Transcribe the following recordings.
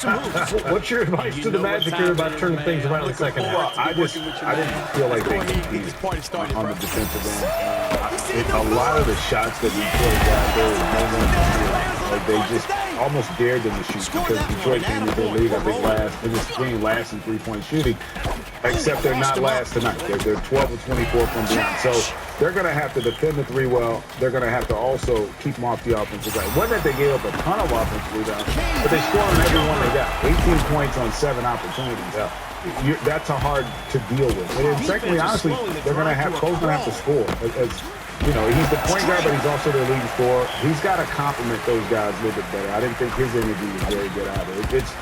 What's your advice to the Magic here about turning things around in the second half? Well, I didn't feel like they competed on the defensive end. A lot of the shots that Detroit got, there was no one to steal. Like, they just almost dared them to shoot because Detroit came into the league, I think, in this game, last in three-point shooting, except they're not last tonight. They're 12 of 24 from beyond. So they're going to have to defend the three well. They're going to have to also keep them off the offensive side. It wasn't that they gave up a ton of offensive rebounds, but they scored on every one they got. 18 points on 7 opportunities. That's a hard to deal with. And then secondly, honestly, they're going to have Cole's going to have to score. You know, he's the point guard, but he's also their leading scorer. He's got to complement those guys a little bit better. I didn't think his energy was very good either. It's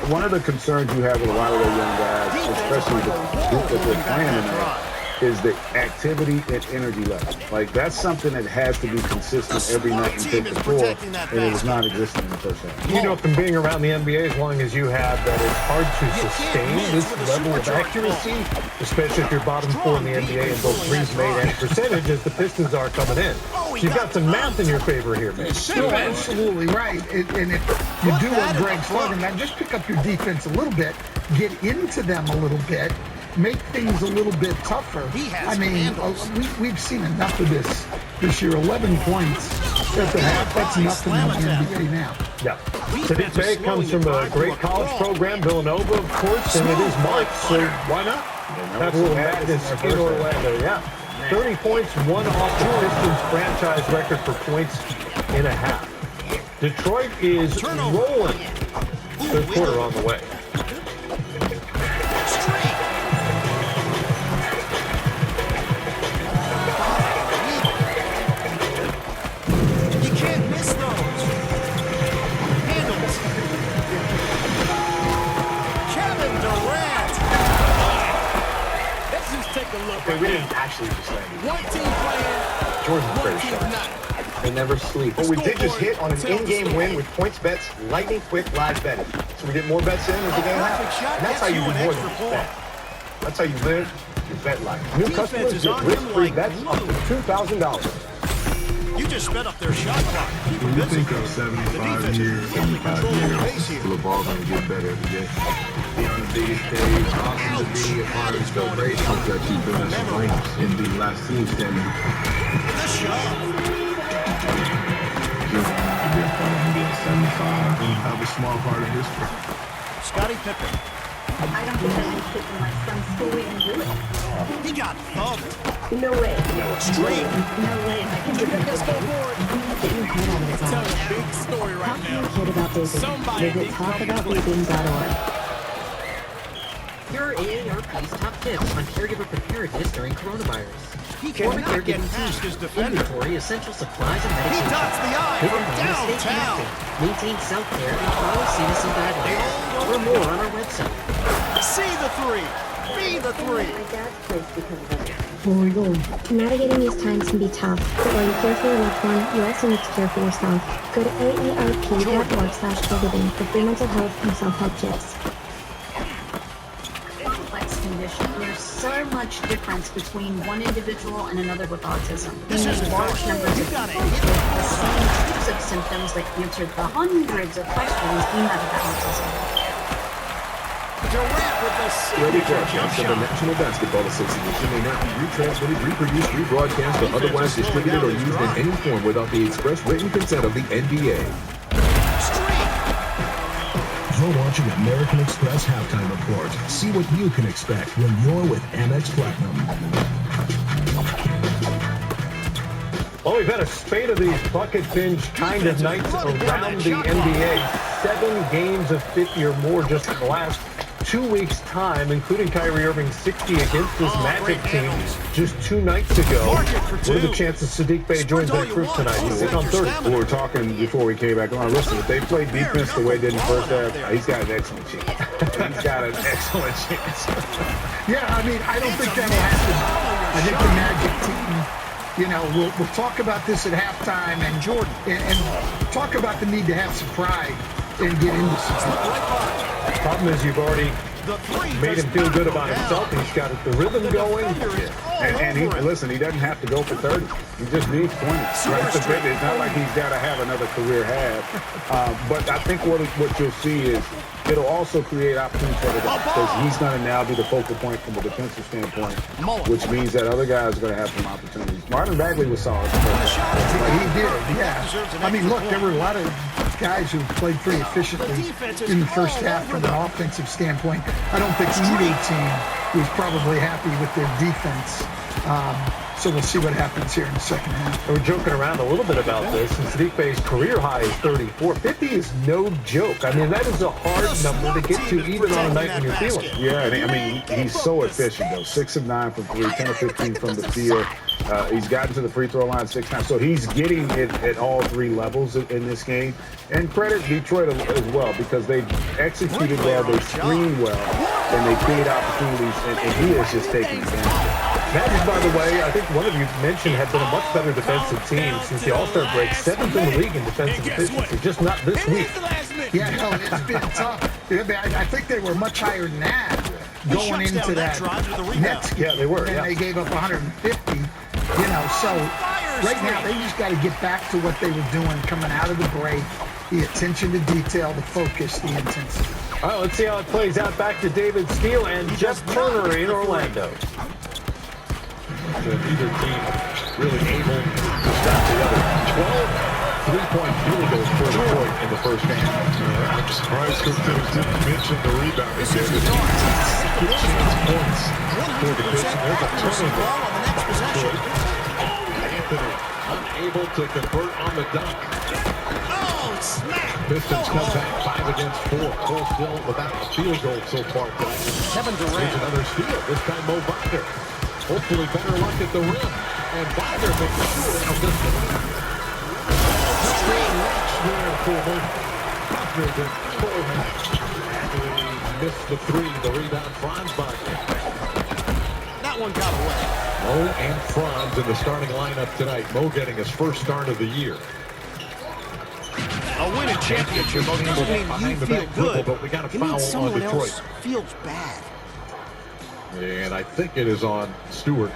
one of the concerns you have with a lot of those young guys, especially the group that they're playing tonight, is the activity and energy level. Like, that's something that has to be consistent every night and take the floor, and it was non-existent in the first half. You know, from being around the NBA as long as you have, that it's hard to sustain this level of accuracy, especially if you're bottom 4 in the NBA in both threes made and percentage as the Pistons are coming in. So you've got some math in your favor here, man. You're absolutely right. And if you do what Greg's talking about, just pick up your defense a little bit, get into them a little bit, make things a little bit tougher. I mean, we've seen enough of this year. 11 points at the half, that's nothing in the NBA now. Yeah. Saddiq Bey comes from a great college program, Villanova, of course, and it is March, so why not? Have a little madness in Orlando, yeah. 30 points, one off the Pistons franchise record for points in a half. Detroit is rolling. Third quarter on the way. Okay, we didn't actually just land. One team playing. Jordan's very sharp. They never sleep. But we did just hit on an in-game win with points bets, lightning quick live betting. So we get more bets in as the game happens. And that's how you do more than just bet. That's how you live your bet life. New customers get risk-free bets up to $2,000. You just sped up their shot clock. When you think of 75 years, LeVar going to get better every day. Be on the biggest stage, awesome to be a part of so great. Hope that you've been as ranks in the last team standing. The shot. Just to be a part of NBA 75 and have a small part of history. Scottie Pippen. I don't think I can fit in my son's school way and do it. He got thumped. No way. Street. No way. I can do it. Let's go forward. Tell a big story right now. Talk to your kid about vaping. Somebody Visit talkaboutVaping.org. Here are AARP's top tips on caregiver preparedness during coronavirus. He Former cannot get caregiving past his team, defender. inventory, essential supplies, and He medication. dots the I Live from a home, stay downtown. connected, maintain self-care, and follow CDC guidelines. Learn more on our website. See the three. Be the three. My dad's place because of that. Navigating these times can be tough, but while you care for your loved one, you also need to care for yourself. Go to aarp.org/caregiving for free mental health and self-help tips. Complex condition. There's so much difference between one individual and another with autism. This There's isn't large fair. numbers You of gotta people hit with the same types of symptoms that answered the hundreds of questions we have about autism. Durant with the Early signature broadcasts of the jump shot. National Basketball Association may not be retransmitted, reproduced, rebroadcast, or otherwise distributed or used in any form without the express written consent of the NBA. You're watching American Express Halftime Report. See what you can expect when you're with Amex Platinum. Well, we've had a spate of these bucket binge kind of nights around the NBA. 7 games of 50 or more just in the last 2 weeks' time, including Kyrie Irving's 60 against this Magic team just 2 nights ago. What are the chances Saddiq Bey joins that group tonight? He's sitting on 30. We were talking before we came back on. Listen, if they play defense the way they did in the first half, he's got an excellent chance. He's got an excellent chance. Yeah, I mean, I don't think that'll happen. I think the Magic team, you know, we'll talk about this at halftime and Jordan and talk about the need to have some pride and get into some. Problem is you've already Made him feel good about himself. He's got the rhythm going. And he doesn't have to go for 30. He just needs 20. Right? It's not like he's got to have another career half. But I think what you'll see is it'll also create opportunities for the guys because he's going to now be the focal point from a defensive standpoint, which means that other guys are going to have some opportunities. Marvin Bagley was solid. He did, yeah. I mean, look, there were a lot of guys who played pretty efficiently in the first half from an offensive standpoint. I don't think either team was probably happy with their defense. So we'll see what happens here in the second half. We're joking around a little bit about this, and Saddiq Bey's career high is 34. 50 is no joke. I mean, that is a hard number to get to even on a night when you're feeling it. Yeah, and I mean, he's so efficient, though. 6 of 9 from 3, 10 of 15 from the field. He's gotten to the free throw line 6 times, so he's getting it at all 3 levels in this game. And credit Detroit as well, because they executed well, they screened well, and they create opportunities, and he is just taking advantage. Magic, by the way, I think one of you mentioned, have been a much better defensive team since the All-Star break. 7th in the league in defensive efficiency, just not this week. Yeah, no, it's been tough. I think they were much higher than that going into that Nets game. Yeah, they were. And they gave up 150. You know, so right now they just got to get back to what they were doing coming out of the break. The attention to detail, the focus, the intensity. All right, let's see how it plays out. Back to David Steele and Jeff Turner in Orlando. Neither team really able to stop the other. 12 three-point field goals for Detroit in the first half. I'm surprised Coach didn't mention the rebound. He said that 6 points for the Pistons. There's a turnover. Anthony unable to convert on the dunk. Pistons come back 5 against 4. Full still without a field goal so far tonight. Kevin Durant. Here's another steal. This time Mo Wagner. Hopefully better luck at the rim. And Wagner makes sure of this one. Straight reach there for Mo Wagner to pull him. He missed the 3. The rebound, Franz Wagner. That one got away. Mo and Franz in the starting lineup tonight. Mo getting his first start of the year. A winning championship doesn't mean you feel good. But we got a It foul means on someone Detroit. else feels bad. And I think it is on Stewart.